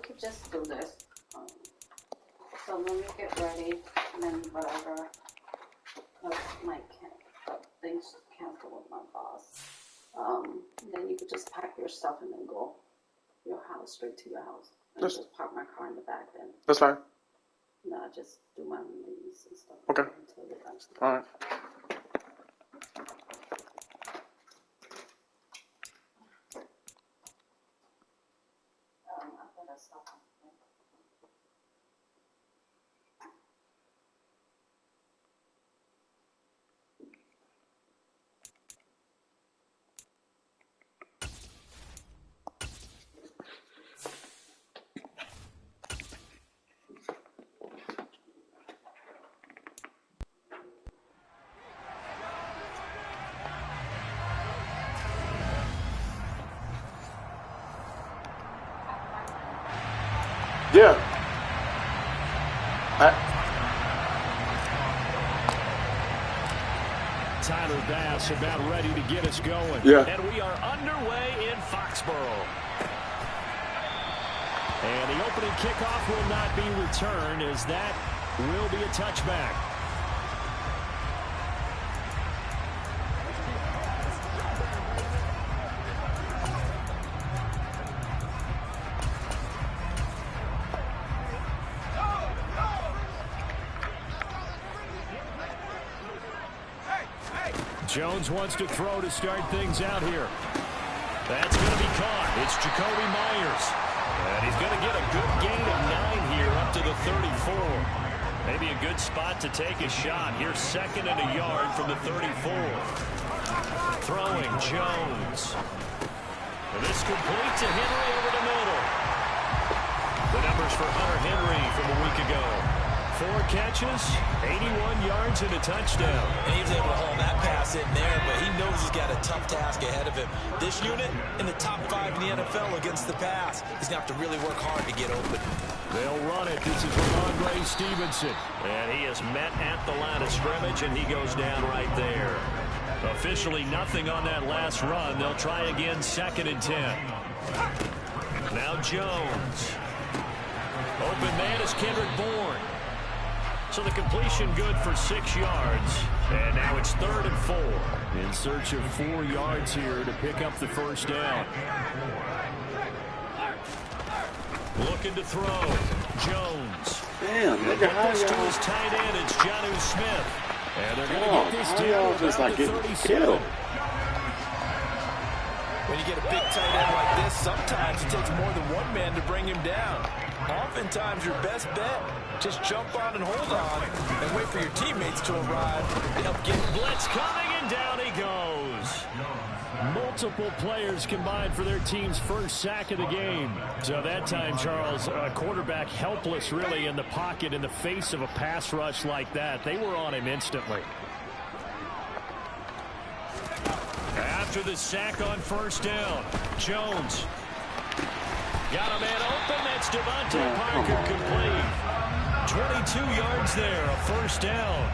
could just do this. So when you get ready, and then whatever, things cancel with my boss. Then you could just pack your stuff and then go your house, straight to your house. And just park my car in the back then. That's fine. No, just do my leaves and stuff. Okay. All right. Yeah. Tyler Bass about ready to get us going. Yeah. And we are underway in Foxborough. And the opening kickoff will not be returned, as that will be a touchback. Jones wants to throw to start things out here. That's going to be caught. It's Jacoby Myers. And he's going to get a good gain of 9 here up to the 34. Maybe a good spot to take a shot. Here's 2nd and a yard from the 34. Throwing Jones. And this complete to Henry over the middle. The numbers for Hunter Henry from a week ago. 4 catches, 81 yards, and a touchdown. And he was able to hold that pass in there, but he knows he's got a tough task ahead of him. This unit in the top 5 in the NFL against the pass. He's going to have to really work hard to get open. They'll run it. This is Ramondre Stevenson. And he is met at the line of scrimmage, and he goes down right there. Officially nothing on that last run. They'll try again, 2nd and 10. Now Jones. Open man is Kendrick Bourne. So the completion good for 6 yards. And now it's 3rd and 4. In search of 4 yards here to pick up the first down. Looking to throw. Jones. Damn, look at how this to his tight end. It's Jonnu Smith. And they're going to get this down just like the getting 37. killed. When you get a big tight end like this, sometimes it takes more than one man to bring him down. Oftentimes, your best bet, just jump on and hold on and wait for your teammates to arrive to help get blitz coming, and down he goes. Multiple players combined for their team's first sack of the game. So that time, Charles, a quarterback helpless really in the pocket in the face of a pass rush like that. They were on him instantly. After the sack on first down, Jones. Got a man open. That's Devontae Parker complete. 22 yards there, a first down.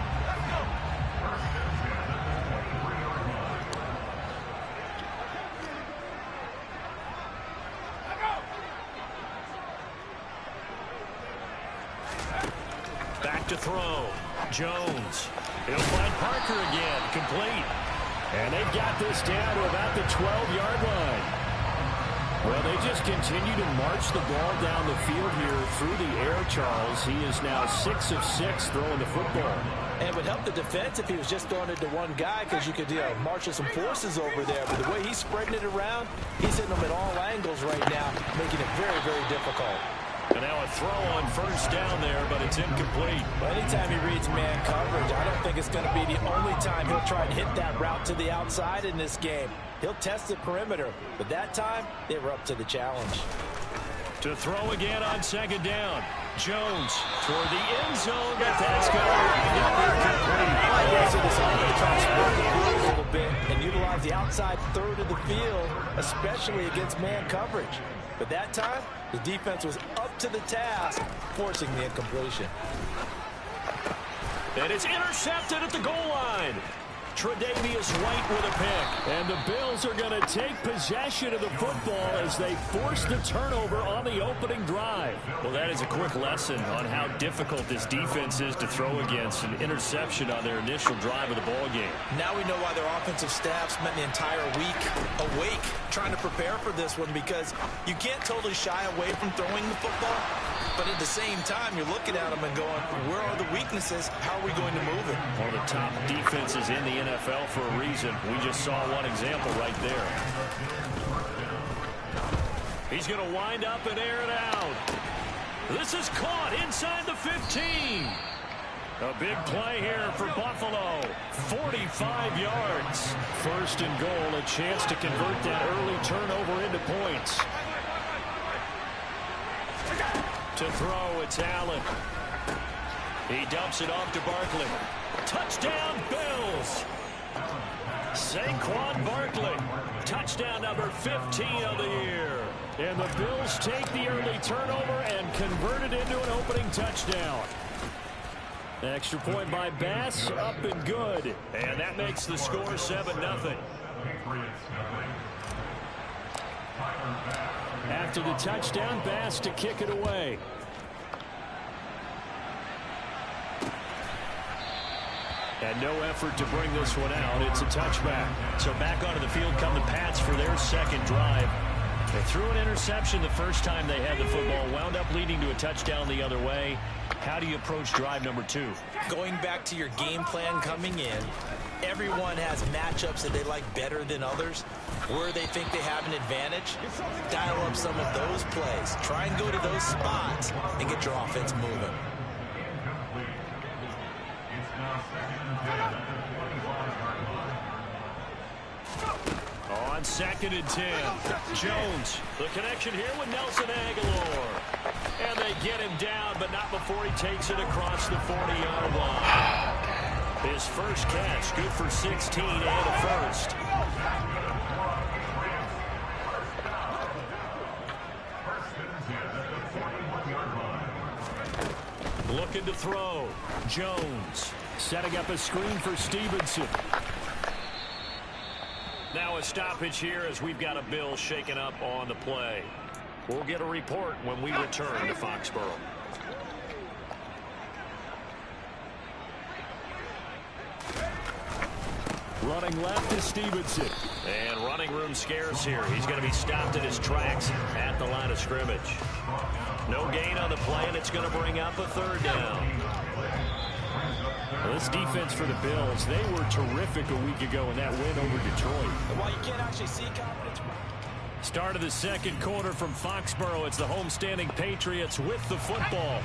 Back to throw. Jones. He'll find Parker again. Complete. And they've got this down to about the 12-yard line. Well, they just continue to march the ball down the field here through the air, Charles. He is now 6 of 6 throwing the football. And it would help the defense if he was just throwing it to one guy, because you could marshal some forces over there. But the way he's spreading it around, he's hitting them at all angles right now, making it very, very difficult. And now a throw on first down there, but it's incomplete. Well, anytime he reads man coverage, I don't think it's going to be the only time he'll try and hit that route to the outside in this game. He'll test the perimeter, but that time, they were up to the challenge. To throw again on second down. Jones toward the end zone, but that's going to wind up incomplete. So this offense is trying to spread the field a little bit and utilize the outside third of the field, especially against man coverage. But that time, the defense was up to the task, forcing the incompletion. And it's intercepted at the goal line. Tre'Davious White with a pick. And the Bills are going to take possession of the football as they force the turnover on the opening drive. Well, that is a quick lesson on how difficult this defense is to throw against. An interception on their initial drive of the ball game. Now we know why their offensive staff spent the entire week awake trying to prepare for this one, because you can't totally shy away from throwing the football. But at the same time, you're looking at them and going, where are the weaknesses? How are we going to move it? One of the top defenses in the NFL for a reason. We just saw one example right there. He's going to wind up and air it out. This is caught inside the 15. A big play here for Buffalo. 45 yards. First and goal, a chance to convert that early turnover into points. To throw, it's Allen. He dumps it off to Barkley. Touchdown, Bills. Saquon Barkley. Touchdown number 15 of the year. And the Bills take the early turnover and convert it into an opening touchdown. Extra point by Bass, up and good. And that makes the score 7-0. After the touchdown, Bass to kick it away. And no effort to bring this one out. It's a touchback. So back onto the field come the Pats for their second drive. They threw an interception the first time they had the football, wound up leading to a touchdown the other way. How do you approach drive number 2? Going back to your game plan coming in, everyone has matchups that they like better than others, where they think they have an advantage. Dial up some of those plays. Try and go to those spots and get your offense moving. On 2nd and 10, Jones, the connection here with Nelson Aguilar. And they get him down, but not before he takes it across the 40-yard line. His first catch, good for 16 and a first. Looking to throw, Jones, setting up a screen for Stevenson. Now a stoppage here as we've got a Bill shaken up on the play. We'll get a report when we return to Foxborough. Running left is Stevenson. And running room scarce here. He's going to be stopped in his tracks at the line of scrimmage. No gain on the play, and it's going to bring up a third down. Well, this defense for the Bills, they were terrific a week ago in that win over Detroit. And while you can't actually see confidence. Start of the second quarter from Foxborough. It's the homestanding Patriots with the football.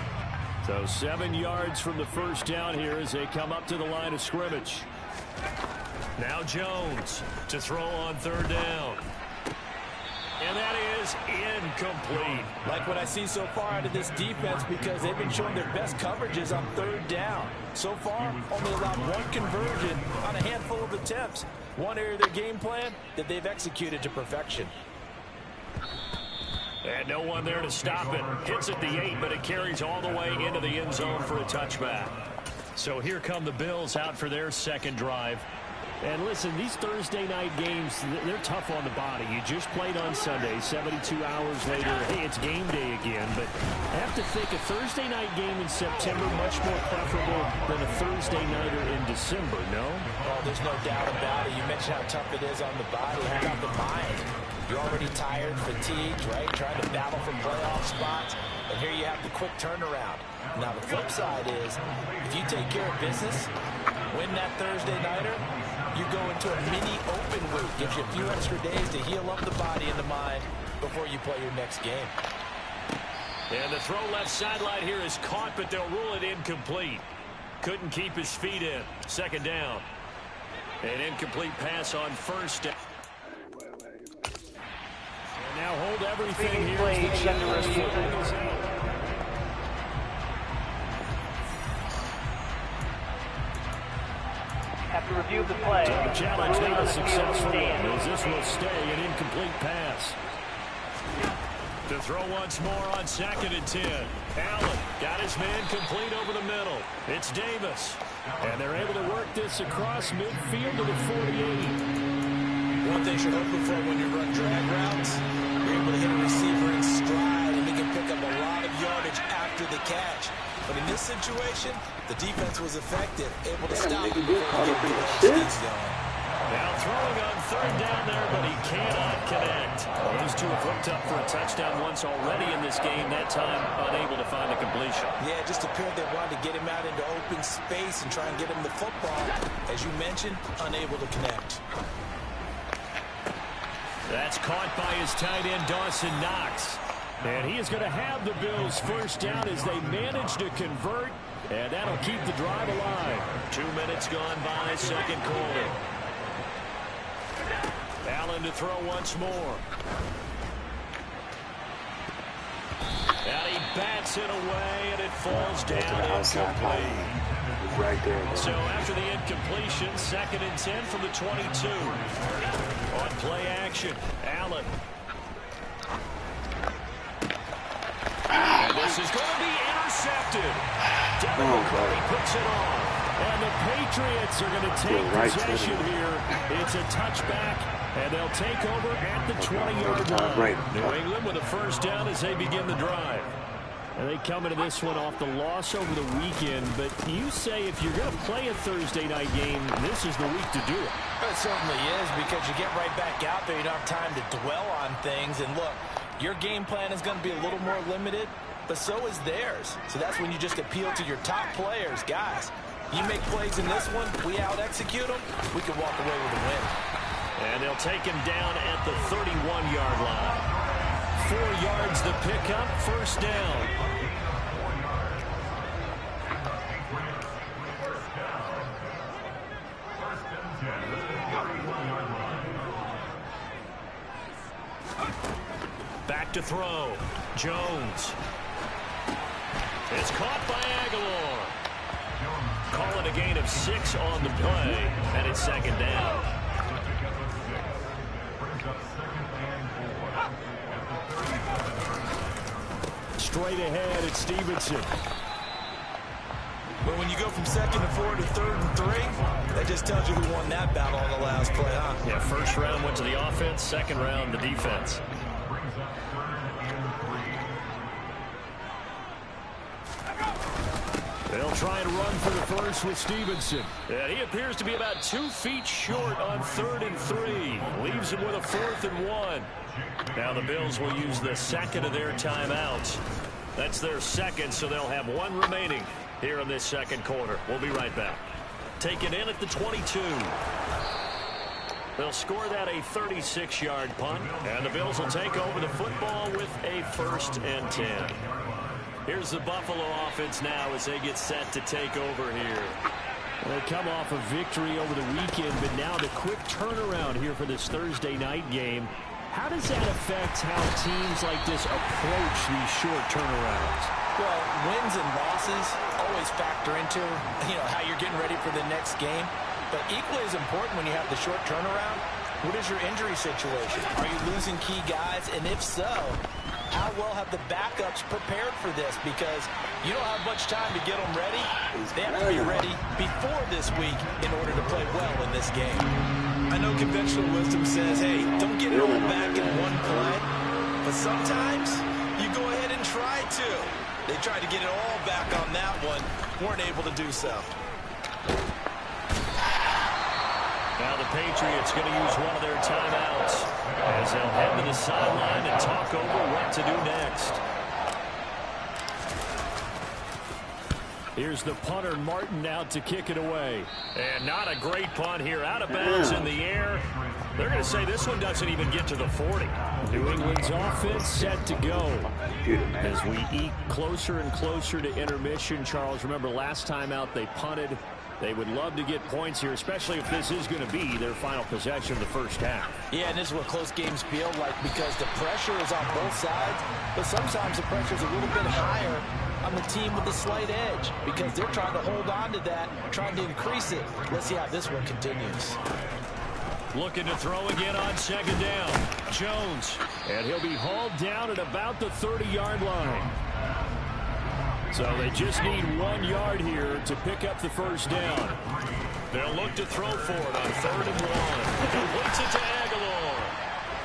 So 7 yards from the first down here as they come up to the line of scrimmage. Now Jones to throw on third down. And that is incomplete. Like what I see so far out of this defense, because they've been showing their best coverages on third down. So far, only allowed one conversion on a handful of attempts. One area of their game plan that they've executed to perfection. And no one there to stop it. Hits at the 8, but it carries all the way into the end zone for a touchback. So here come the Bills out for their second drive. And listen, these Thursday night games, they're tough on the body. You just played on Sunday, 72 hours later, hey, it's game day again. But I have to think a Thursday night game in September much more preferable than a Thursday nighter in December, no? Oh, there's no doubt about it. You mentioned how tough it is on the body. How about the mind? You're already tired, fatigued, right? Trying to battle for playoff spots. And here you have the quick turnaround. Now, the flip side is, if you take care of business, win that Thursday nighter, you go into a mini open week. Gives you a few extra days to heal up the body and the mind before you play your next game. And the throw left sideline here is caught, but they'll rule it incomplete. Couldn't keep his feet in. Second down. An incomplete pass on first down. And now hold everything here as the Checkers football is out. After review of the play, so the challenge not a successful one as this will stay an incomplete pass. To throw once more on 2nd and 10. Allen Got his man complete over the middle. It's Davis. And they're able to work this across midfield to the 48. One thing you're hoping for when you run drag routes, you're able to hit a receiver in stride, and he can pick up a lot of yardage after the catch. But in this situation, the defense was effective, able to stop him before he could get the going. Now throwing on third down there, but he cannot connect. Those two have hooked up for a touchdown once already in this game, that time unable to find the completion. Yeah, it just appeared they wanted to get him out into open space and try and get him the football. As you mentioned, unable to connect. That's caught by his tight end, Dawson Knox. And he is going to have the Bills first down as they manage to convert, and that'll keep the drive alive. 2 minutes gone by, second quarter. Allen to throw once more. And he bats it away, and it falls down incomplete. Right there, bro. So after the incompletion, 2nd and 10 from the 22. On play action, Allen. And this is going to be intercepted. Devin McCourty puts it on. And the Patriots are going to take possession here. It's a touchback, and they'll take over at the 20-yard line. New England with a first down as they begin the drive. And they come into this one off the loss over the weekend, but you say if you're going to play a Thursday night game, this is the week to do it. It certainly is, because you get right back out there. You don't have time to dwell on things. And look, your game plan is going to be a little more limited, but so is theirs. So that's when you just appeal to your top players. Guys, you make plays in this one, we out-execute them, we can walk away with a win. And they'll take him down at the 31-yard line. 4 yards the pickup, first down. Back to throw. Jones. It's caught by Aguilar. Call it a gain of 6 on the play, and it's 2nd down. Straight ahead, it's Stevenson. But when you go from 2nd and 4 to 3rd and 3, that just tells you who won that battle on the last play, huh? Yeah, first round went to the offense, second round the defense. They'll try and run for the first with Stevenson. And he appears to be about 2 feet short on 3rd and 3. Leaves him with a 4th and 1. Now the Bills will use the second of their timeouts. That's their second, so they'll have 1 remaining here in this second quarter. We'll be right back. Taken in at the 22. They'll score that a 36-yard punt, and the Bills will take over the football with a 1st and 10. Here's the Buffalo offense now as they get set to take over here. They come off a victory over the weekend, but now the quick turnaround here for this Thursday night game. How does that affect how teams like this approach these short turnarounds? Well, wins and losses always factor into, how you're getting ready for the next game. But equally as important when you have the short turnaround, what is your injury situation? Are you losing key guys? And if so, how well have the backups prepared for this? Because you don't have much time to get them ready. They have to be ready before this week in order to play well in this game. I know conventional wisdom says, hey, don't get it all back in one play. But sometimes you go ahead and try to. They tried to get it all back on that one. Weren't able to do so. Now the Patriots going to use one of their timeouts as they'll head to the sideline and talk over what to do next. Here's the punter, Martin, out to kick it away. And not a great punt here. Out of bounds in the air. They're going to say this one doesn't even get to the 40. New England's offense set to go. As we eke closer and closer to intermission, Charles, remember last time out they punted. They would love to get points here, especially if this is going to be their final possession of the first half. Yeah, and this is what close games feel like because the pressure is on both sides, but sometimes the pressure is a little bit higher on the team with the slight edge because they're trying to hold on to that, trying to increase it. Let's see how this one continues. Looking to throw again on 2nd down. Jones, and he'll be hauled down at about the 30-yard line. So they just need 1 yard here to pick up the first down. They'll look to throw for it on 3rd and 1. Completes it to Aguilar.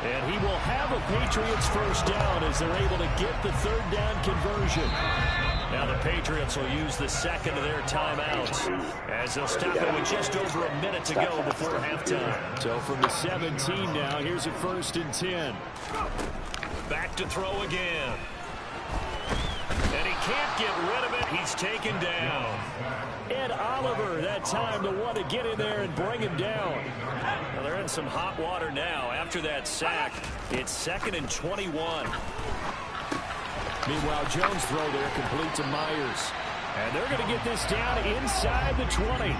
And he will have a Patriots first down as they're able to get the 3rd down conversion. Now the Patriots will use the second of their timeouts as they'll stop it with just over a minute to go before halftime. So from the 17 now, here's a 1st and 10. Back to throw again. And he can't get rid of it. He's taken down. Ed Oliver that time the one to get in there and bring him down. Well, they're in some hot water now. After that sack, it's 2nd and 21. Meanwhile, Jones' throw there complete to Myers. And they're going to get this down inside the 20.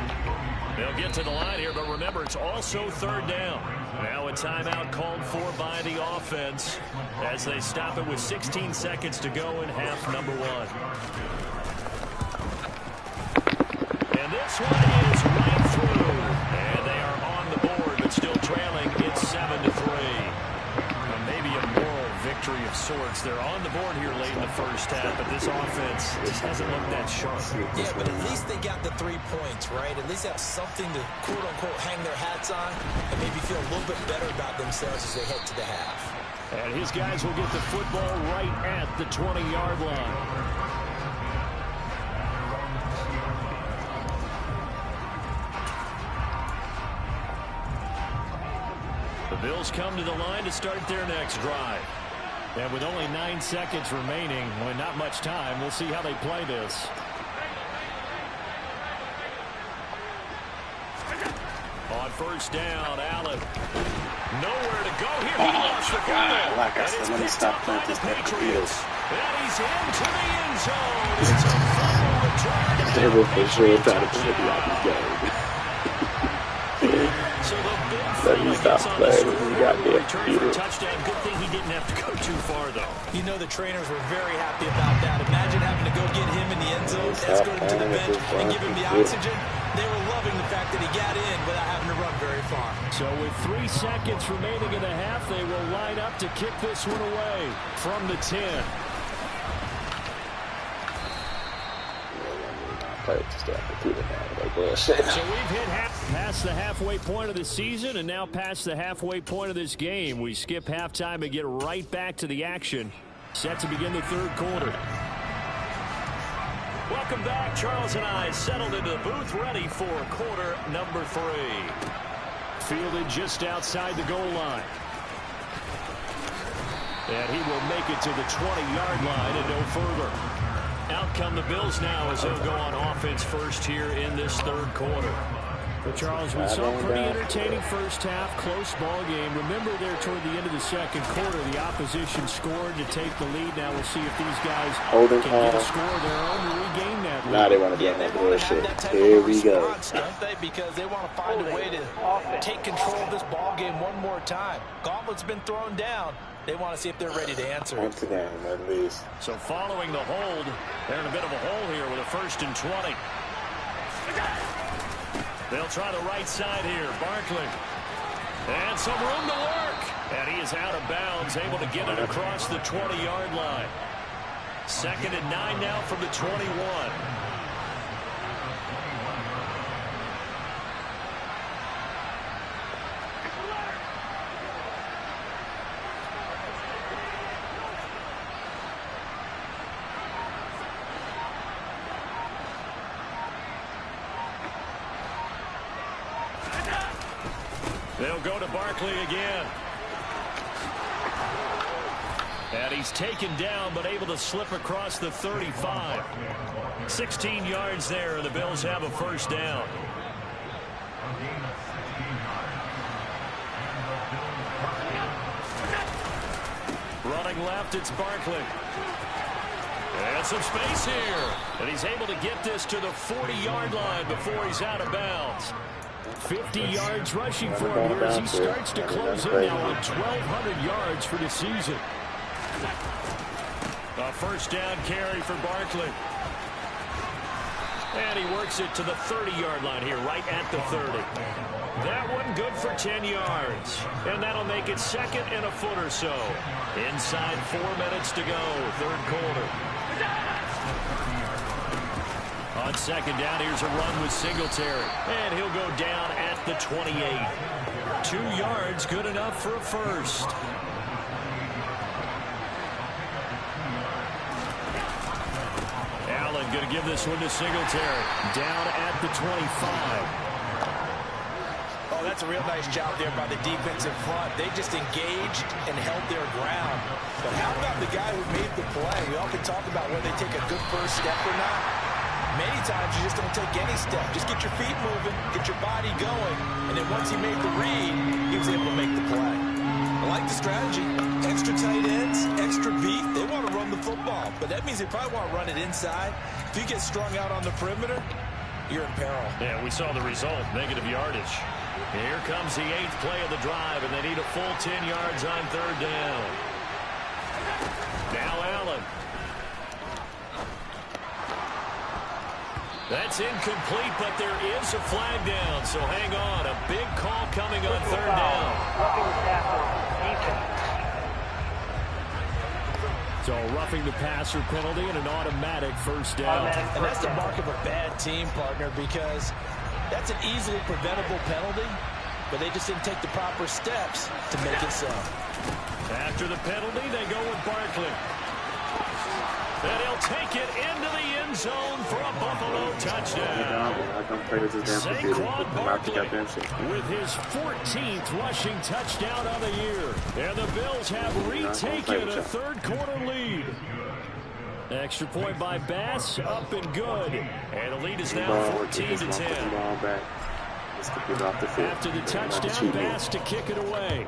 They'll get to the line here, but remember, it's also 3rd down. Now a timeout called for by the offense as they stop it with 16 seconds to go in half number 1. And this one is right through. And they are on the board, but still trailing. It's 7-3. Maybe a moral victory of sorts. They're on the board here late in the first half, but this offense just hasn't looked that sharp. Yeah, but at least they got the 3 points, right? At least they have something to, quote-unquote, hang their hats on and maybe feel a little bit better about themselves as they head to the half. And his guys will get the football right at the 20-yard line. The Bills come to the line to start their next drive. And with only 9 seconds remaining, with not much time, we'll see how they play this. On 1st down, Allen. Nowhere to go here. He lost the football. Like I said, let me stop playing this Patriots. And he's into the end zone. It's a fumble return. They were for sure trying to play the Rocky game. So the big Let me stop playing with the goddamn computer. touchdown. Good thing he didn't have to go too far, though. You know the trainers were very happy about that. Imagine having to go get him in the end zone, escort him to the bench, and give him the oxygen. They were loving the fact that he got in without having to run very far. So with 3 seconds remaining in the half, they will line up to kick this one away from the 10. So we've hit past the halfway point of the season and now past the halfway point of this game. We skip halftime and get right back to the action. Set to begin the 3rd quarter. Welcome back. Charles and I settled into the booth ready for quarter number 3. Fielded just outside the goal line. And he will make it to the 20-yard line and no further. Out come the Bills now as they'll go on offense first here in this 3rd quarter. But Charles, we saw a pretty entertaining first half, close ball game. Remember there toward the end of the 2nd quarter, the opposition scored to take the lead. Now we'll see if these guys can get a score of their own to regain that lead. Now they want to be on that bullshit. Here we go. Don't they? Because they want to find a way to take control of this ball game one more time. Gauntlet's been thrown down. They want to see if they're ready to answer. Once again, at least. So following the hold, they're in a bit of a hole here with a 1st and 20. They'll try the right side here. Barkley. And some room to work. And he is out of bounds, able to get it across the 20-yard line. 2nd and 9 now from the 21. They'll go to Barkley again. And he's taken down, but able to slip across the 35. 16 yards there, and the Bills have a 1st down. Running left, it's Barkley. And some space here. And he's able to get this to the 40-yard line before he's out of bounds. 50 yards rushing for him here as he starts to close in now on 1,200 yards for the season. A 1st down carry for Barkley. And he works it to the 30-yard line here, right at the 30. That one good for 10 yards. And that'll make it 2nd and a foot or so. Inside 4 minutes to go, 3rd quarter. On second down, here's a run with Singletary. And he'll go down at the 28. 2 yards, good enough for a first. Allen going to give this one to Singletary. Down at the 25. Oh, that's a real nice job there by the defensive front. They just engaged and held their ground. But how about the guy who made the play? We often talk about whether they take a good first step or not. Many times you just don't take any step. Just get your feet moving, get your body going, and then once he made the read, he was able to make the play. I like the strategy. Extra tight ends, extra beef. They want to run the football, but that means they probably want to run it inside. If you get strung out on the perimeter, you're in peril. Yeah, we saw the result, negative yardage. Here comes the 8th play of the drive, and they need a full 10 yards on third down. Now Allen. That's incomplete, but there is a flag down, so hang on. A big call coming on third down. So roughing the passer penalty and an automatic first down. And that's the mark of a bad team, partner, because that's an easily preventable penalty, but they just didn't take the proper steps to make it so. After the penalty, they go with Barkley. And he'll take it into the end zone for a Buffalo touchdown. Saquon Barkley with his 14th rushing touchdown of the year. And the Bills have retaken a third-quarter lead. Extra point by Bass, up and good. And the lead is now 14-10. After the touchdown, Bass to kick it away.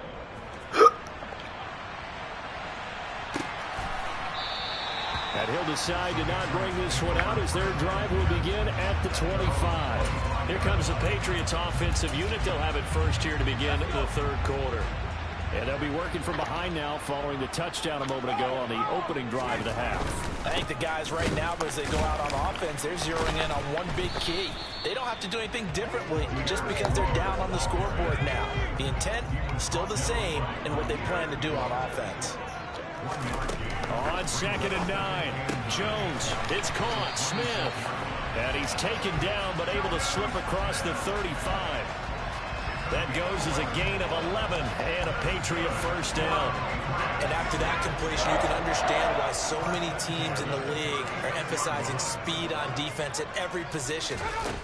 And he'll decide to not bring this one out as their drive will begin at the 25. Here comes the Patriots offensive unit. They'll have it first here to begin the third quarter. And they'll be working from behind now following the touchdown a moment ago on the opening drive of the half. I think the guys right now, as they go out on offense, they're zeroing in on one big key. They don't have to do anything differently just because they're down on the scoreboard now. The intent still the same in what they plan to do on offense. On 2nd and 9, Jones, it's caught, Smith. And he's taken down but able to slip across the 35. That goes as a gain of 11 and a Patriot first down. And after that completion, you can understand why so many teams in the league are emphasizing speed on defense at every position.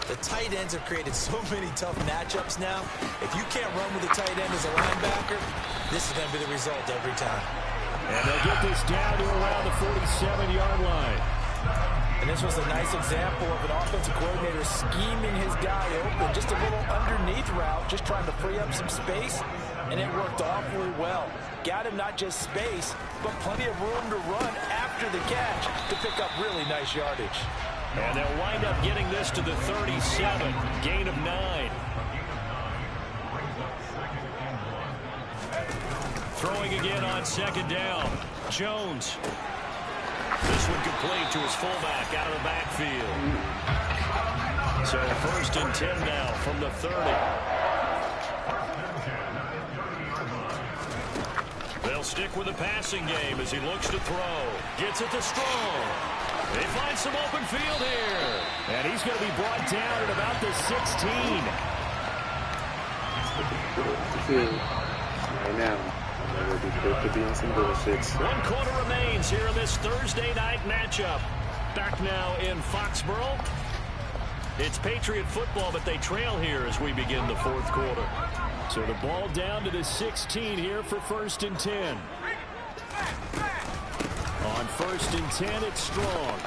The tight ends have created so many tough matchups now. If you can't run with a tight end as a linebacker, this is going to be the result every time. And they'll get this down to around the 47-yard line. And this was a nice example of an offensive coordinator scheming his guy open. Just a little underneath route, just trying to free up some space, and it worked awfully well. Got him not just space, but plenty of room to run after the catch to pick up really nice yardage. And they'll wind up getting this to the 37, gain of 9. Throwing again on 2nd down. Jones. This one complete to his fullback out of the backfield. So 1st and 10 now from the 30. They'll stick with the passing game as he looks to throw. Gets it to Strong. They find some open field here. And he's going to be brought down at about the 16. Right now. It would be good to be on some bullshit. 1 quarter remains here in this Thursday night matchup. Back now in Foxborough. It's Patriot football, but they trail here as we begin the 4th quarter. So the ball down to the 16 here for 1st and 10. On 1st and 10, it's Strong.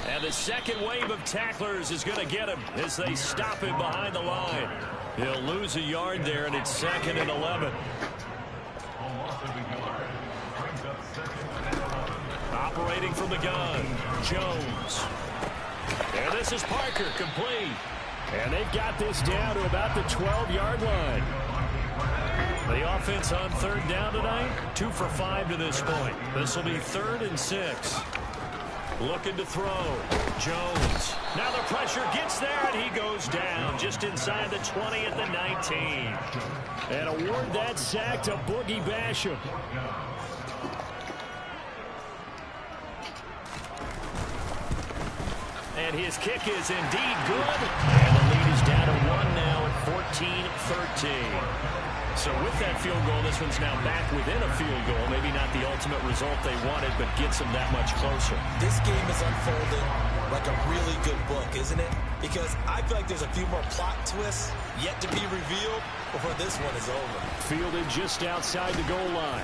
And the second wave of tacklers is going to get him as they stop him behind the line. He'll lose a yard there, and it's 2nd and 11. Operating from the gun, Jones. And this is Parker, complete. And they've got this down to about the 12-yard line. The offense on 3rd down tonight, 2 for 5 to this point. This will be 3rd and 6. Looking to throw, Jones. Now the pressure gets there, and he goes down just inside the 20 at the 19. And award that sack to Boogie Basham. and his kick is indeed good. And the lead is down to 1 now at 14-13. So with that field goal, this one's now back within a field goal. Maybe not the ultimate result they wanted, but gets them that much closer. This game is unfolding like a really good book, isn't it? Because I feel like there's a few more plot twists yet to be revealed before this one is over. Fielded just outside the goal line.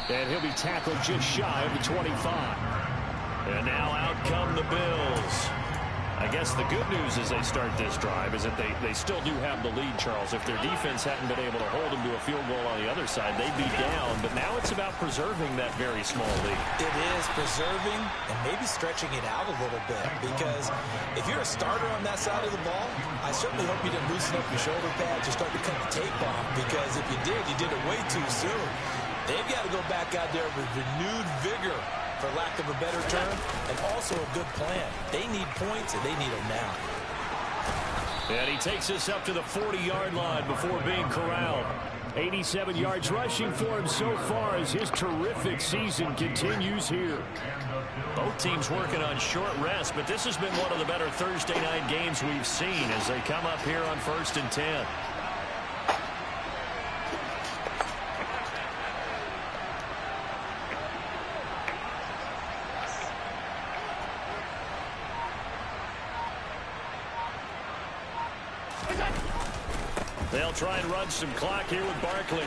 And he'll be tackled just shy of the 25. And now out come the Bills. I guess the good news as they start this drive is that they still do have the lead, Charles. If their defense hadn't been able to hold them to a field goal on the other side, they'd be down. But now it's about preserving that very small lead. It is preserving and maybe stretching it out a little bit. Because if you're a starter on that side of the ball, I certainly hope you didn't loosen up your shoulder pads or start to cut the tape off. Because if you did it way too soon. They've got to go back out there with renewed vigor, for lack of a better term, and also a good plan. They need points, and they need them now. And he takes us up to the 40-yard line before being corralled. 87 yards rushing for him so far as his terrific season continues here. Both teams working on short rest, but this has been one of the better Thursday night games we've seen as they come up here on 1st and 10. They'll try and run some clock here with Barkley.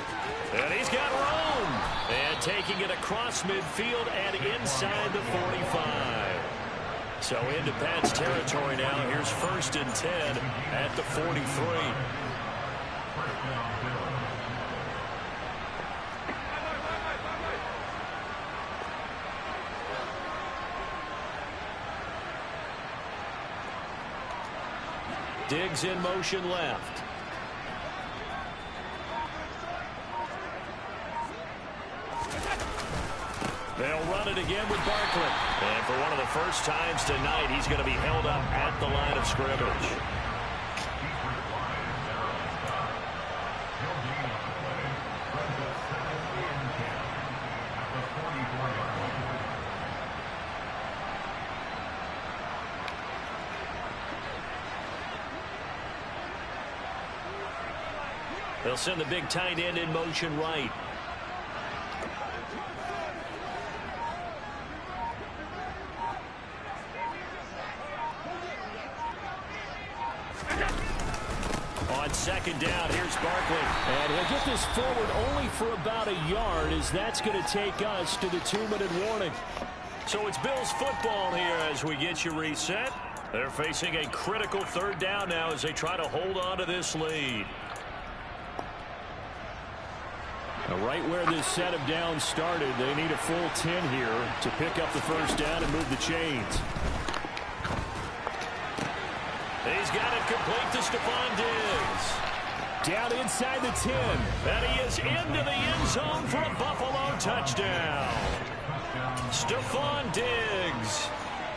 And he's got room. And taking it across midfield and inside the 45. So into Pat's territory now. Here's 1st and 10 at the 43. Diggs in motion left. They'll run it again with Barkley. And for one of the first times tonight, he's going to be held up at the line of scrimmage. They'll send the big tight end in motion right. On 2nd down, here's Barkley. And he'll get this forward only for about a yard, as that's going to take us to the 2-minute warning. So it's Bills football here as we get you reset. They're facing a critical 3rd down now as they try to hold on to this lead. Now, right where this set of downs started, they need a full 10 here to pick up the 1st down and move the chains. He's got it complete to Stephon Diggs. Down inside the 10. And he is into the end zone for a Buffalo touchdown. Stephon Diggs,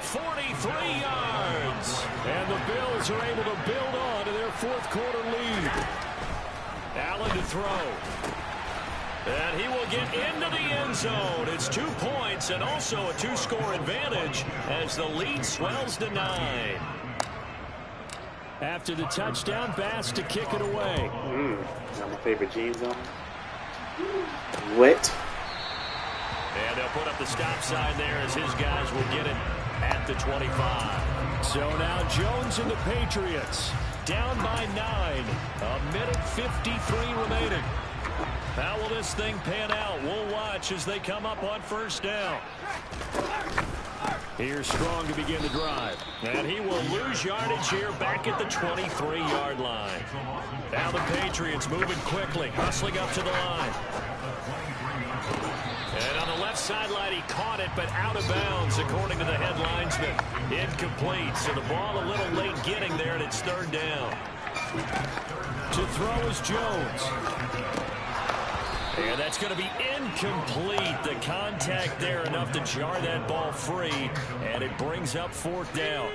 43 yards. And the Bills are able to build on to their 4th quarter lead. Allen to throw. And he will get into the end zone. It's 2 points and also a 2-score advantage as the lead swells to 9. After the touchdown, Bass to kick it away. Not my favorite jeans on. Wet. And they'll put up the stop sign there as his guys will get it at the 25. So now Jones and the Patriots down by 9. 1:53 remaining. How will this thing pan out? We'll watch as they come up on 1st down. Here's Strong to begin the drive. And he will lose yardage here back at the 23-yard line. Now the Patriots moving quickly, hustling up to the line. And on the left sideline, he caught it, but out of bounds, according to the head linesman. Incomplete, so the ball a little late getting there, and it's 3rd down. To throw is Jones. And that's going to be incomplete. The contact there enough to jar that ball free, and it brings up 4th down.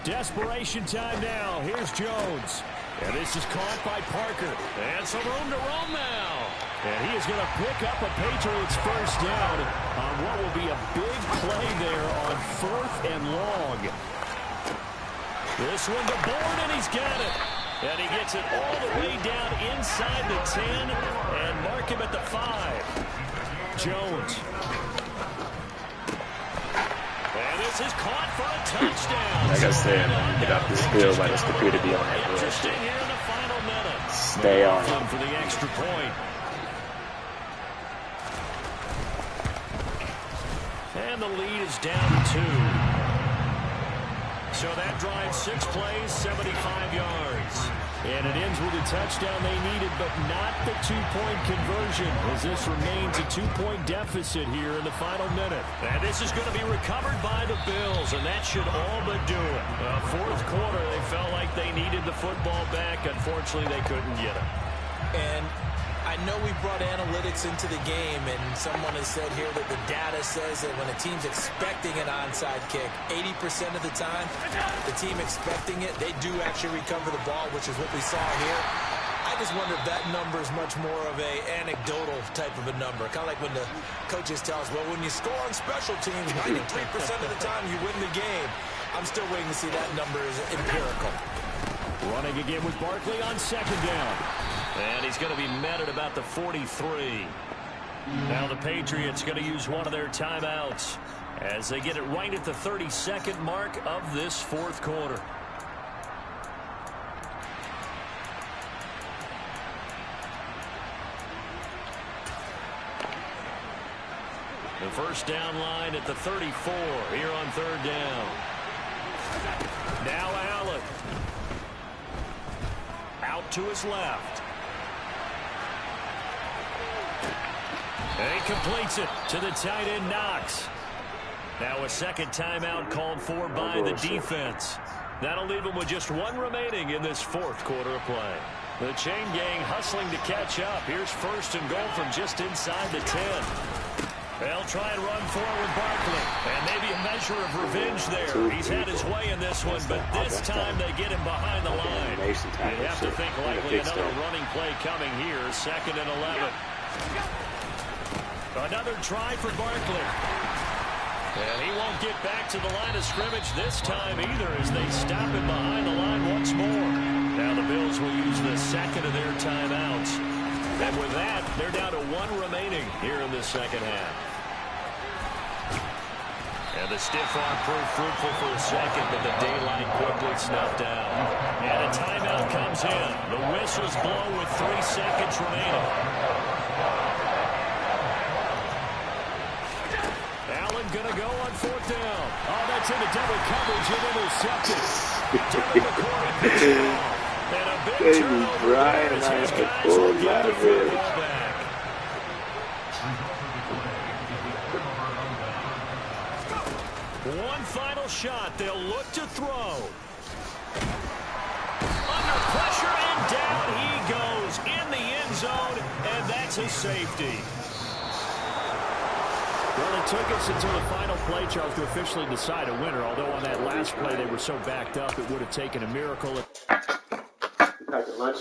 Desperation time now. Here's Jones. And this is caught by Parker. And some room to roam now. And he is going to pick up a Patriots first down on what will be a big play there on 4th and long. This one to Bourne, and he's got it. And he gets it all the way down inside the 10 and mark him at the 5. Jones. And this is caught for a touchdown. Like I said, man, get off this field, let us computer be on that bullshit. Stay on it. For the extra point. And the lead is down to 2. So that drives 6 plays, 75 yards. And it ends with a touchdown they needed, but not the 2-point conversion, as this remains a 2-point deficit here in the final minute. And this is going to be recovered by the Bills, and that should all but do it. Fourth quarter, they felt like they needed the football back. Unfortunately, they couldn't get it. And I know we brought analytics into the game, and someone has said here that the data says that when a team's expecting an onside kick, 80% of the time, the team expecting it, they do actually recover the ball, which is what we saw here. I just wonder if that number is much more of a anecdotal type of a number. Kind of like when the coaches tell us, well, when you score on special teams, 93% of the time you win the game. I'm still waiting to see that number is empirical. Running again with Barkley on 2nd down. And he's going to be met at about the 43. Now the Patriots going to use one of their timeouts as they get it right at the 32nd mark of this 4th quarter. The first down line at the 34 here on 3rd down. Now Allen. Out to his left. And he completes it to the tight end, Knox. Now a second timeout called for by the defense. That'll leave him with just 1 remaining in this 4th quarter of play. The chain gang hustling to catch up. Here's 1st and goal from just inside the 10. They'll try and run forward with Barkley. And maybe a measure of revenge there. He's had his way in this one, but this time they get him behind the line. You have to think likely another running play coming here. 2nd and 11. Another try for Barkley. And he won't get back to the line of scrimmage this time either as they stop him behind the line once more. Now the Bills will use the 2nd of their timeouts. And with that, they're down to 1 remaining here in the 2nd half. And the stiff arm proved fruitful for a second, but the daylight quickly snuffed out. And a timeout comes in. The whistles blow with 3 seconds remaining. Allen going to go on 4th down. Oh, that's into double coverage and intercepted. Devin McCourty picks it off. And a big turnover there as his guys will get the football back. One final shot. They'll look to throw. Under pressure, and down he goes in the end zone, and that's a safety. Well, it took us until the final play, Charles, to officially decide a winner, although on that last play they were so backed up it would have taken a miracle. Pack your lunch.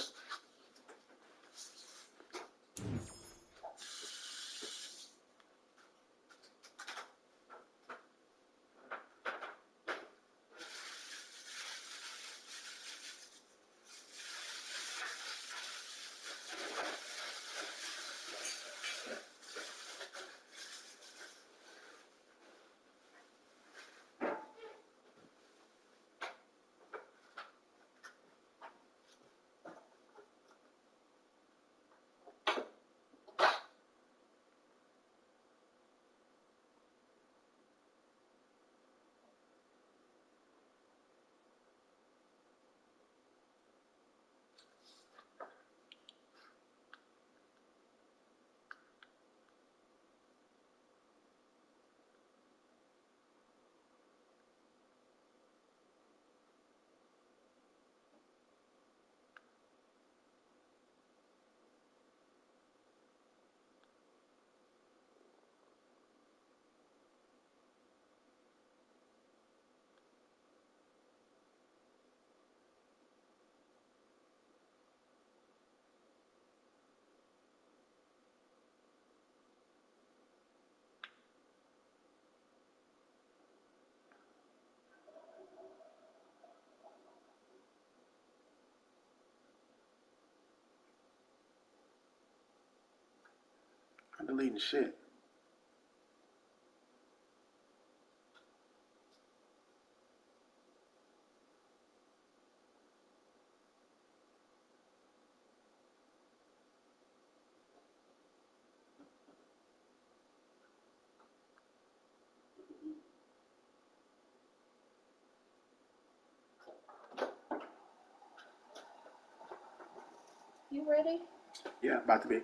I'm deleting shit. You ready? Yeah, about to be.